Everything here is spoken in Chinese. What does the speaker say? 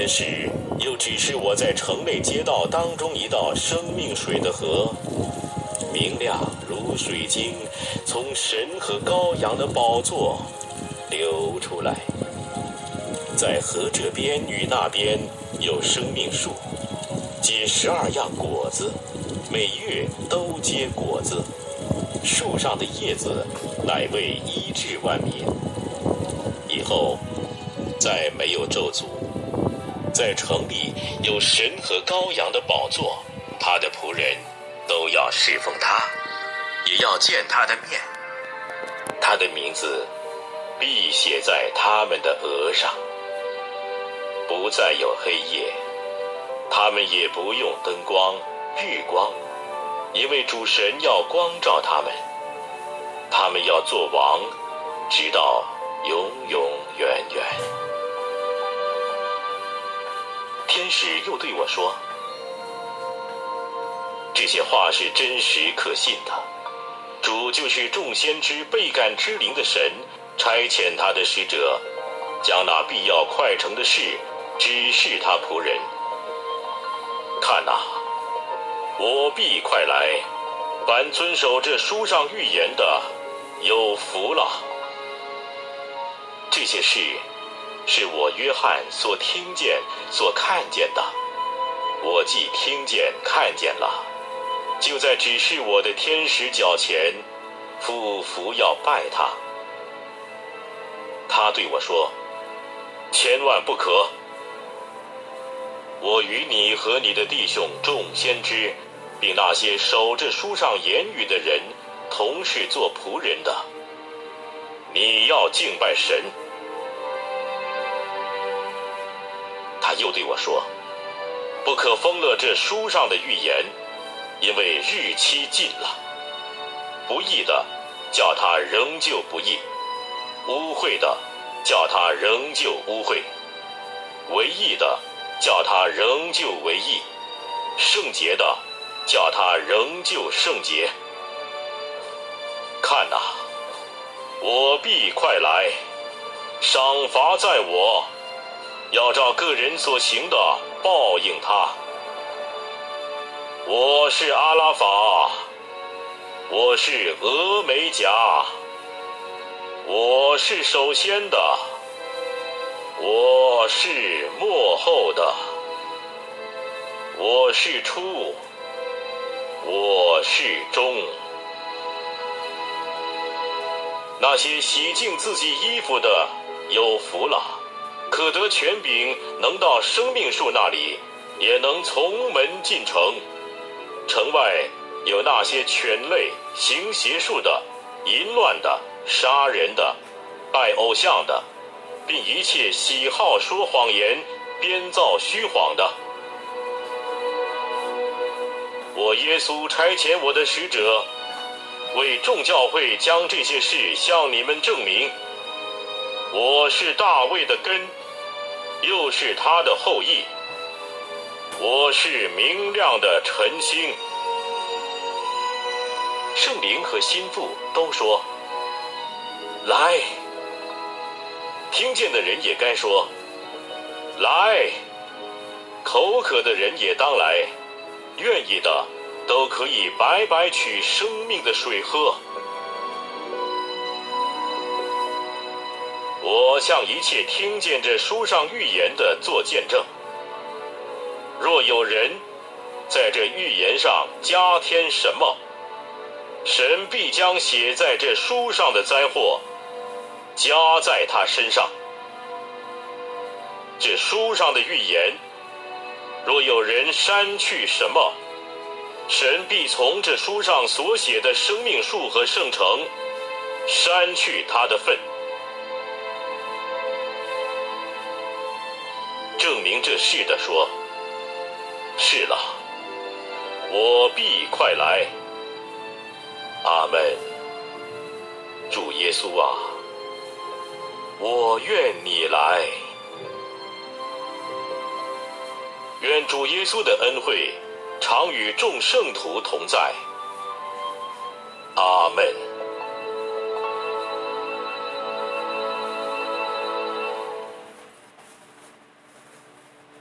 天使又指示我在城内街道当中一道生命水的河，明亮如水晶，从神和羔羊的宝座流出来。在河这边与那边有生命树，结12样果子，每月都结果子。树上的叶子乃为医治万民。以后再没有咒诅。在城里有神和羔羊的宝座，他的仆人都要侍奉他，也要见他的面。他的名字必写在他们的额上。不再有黑夜，他们也不用灯光、日光，因为主神要光照他们。他们要做王，直到永永远远。天使又对我说，这些话是真实可信的。主就是众先知倍感之灵的神，差遣他的使者，将那必要快成的事指示他仆人。看哪，我必快来，凡遵守这书上预言的，有福了。这些事是我约翰所听见、所看见的。我既听见、看见了，就在指示我的天使脚前，俯伏要拜他。他对我说：千万不可！我与你和你的弟兄众先知，并那些守着书上言语的人，同是做仆人的。你要敬拜神。他又对我说：不可封了这书上的预言，因为日期近了。不义的，叫他仍旧不义；污秽的，叫他仍旧污秽；为义的，叫他仍旧为义；圣洁的，叫他仍旧圣洁。看哪，我必快来，赏罚在我，要照个人所行的报应他。我是阿拉法，我是俄梅甲，我是首先的，我是末后的，我是初，我是终。那些洗净自己衣服的有福了，可得权柄，能到生命树那里，也能从门进城。城外有那些犬类、行邪术的、淫乱的、杀人的、拜偶像的，并一切喜好说谎言、编造虚谎的。我耶稣差遣我的使者，为众教会将这些事向你们证明。我是大卫的根，又是他的后裔。我是明亮的晨星。圣灵和心腹都说：来。听见的人也该说：来。口渴的人也当来，愿意的都可以白白取生命的水喝。我向一切听见这书上预言的做见证。若有人在这预言上加添什么，神必将写在这书上的灾祸加在他身上。这书上的预言，若有人删去什么，神必从这书上所写的生命树和圣城删去他的份。证明这事的说：是了，我必快来。阿们。主耶稣啊，我愿你来。愿主耶稣的恩惠常与众圣徒同在。阿们。